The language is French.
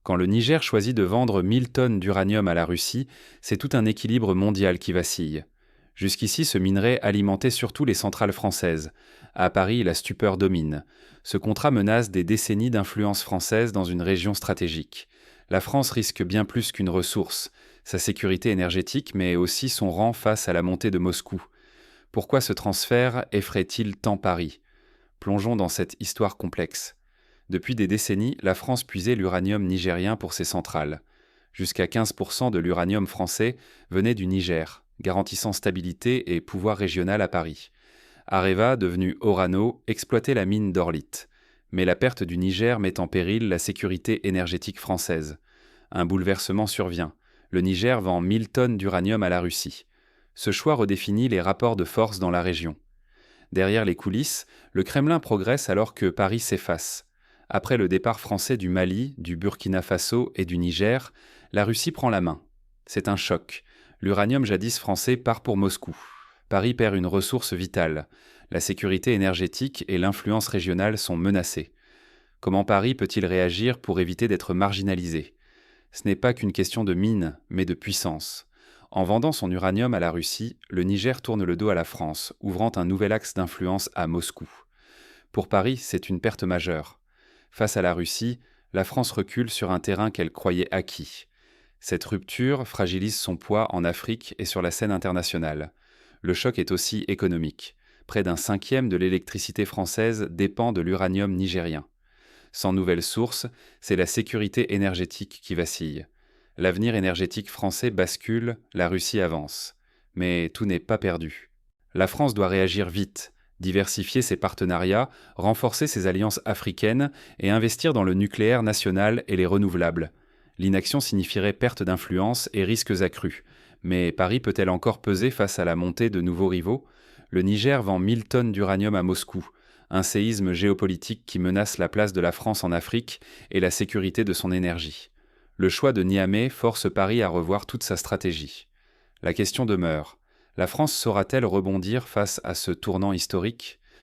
Quand le Niger choisit de vendre 1000 tonnes d'uranium à la Russie, c'est tout un équilibre mondial qui vacille. Jusqu'ici, ce minerai alimentait surtout les centrales françaises. À Paris, la stupeur domine. Ce contrat menace des décennies d'influence française dans une région stratégique. La France risque bien plus qu'une ressource, sa sécurité énergétique, mais aussi son rang face à la montée de Moscou. Pourquoi ce transfert effraie-t-il tant Paris? Plongeons dans cette histoire complexe. Depuis des décennies, la France puisait l'uranium nigérien pour ses centrales. Jusqu'à 15% de l'uranium français venait du Niger, garantissant stabilité et pouvoir régional à Paris. Areva, devenu Orano, exploitait la mine d'Orlyte. Mais la perte du Niger met en péril la sécurité énergétique française. Un bouleversement survient. Le Niger vend 1000 tonnes d'uranium à la Russie. Ce choix redéfinit les rapports de force dans la région. Derrière les coulisses, le Kremlin progresse alors que Paris s'efface. Après le départ français du Mali, du Burkina Faso et du Niger, la Russie prend la main. C'est un choc. L'uranium jadis français part pour Moscou. Paris perd une ressource vitale. La sécurité énergétique et l'influence régionale sont menacées. Comment Paris peut-il réagir pour éviter d'être marginalisé? Ce n'est pas qu'une question de mine, mais de puissance. En vendant son uranium à la Russie, le Niger tourne le dos à la France, ouvrant un nouvel axe d'influence à Moscou. Pour Paris, c'est une perte majeure. Face à la Russie, la France recule sur un terrain qu'elle croyait acquis. Cette rupture fragilise son poids en Afrique et sur la scène internationale. Le choc est aussi économique. Près d'un cinquième de l'électricité française dépend de l'uranium nigérien. Sans nouvelles sources, c'est la sécurité énergétique qui vacille. L'avenir énergétique français bascule, la Russie avance. Mais tout n'est pas perdu. La France doit réagir vite, diversifier ses partenariats, renforcer ses alliances africaines et investir dans le nucléaire national et les renouvelables. L'inaction signifierait perte d'influence et risques accrus. Mais Paris peut-elle encore peser face à la montée de nouveaux rivaux? Le Niger vend 1000 tonnes d'uranium à Moscou, un séisme géopolitique qui menace la place de la France en Afrique et la sécurité de son énergie. Le choix de Niamey force Paris à revoir toute sa stratégie. La question demeure. La France saura-t-elle rebondir face à ce tournant historique?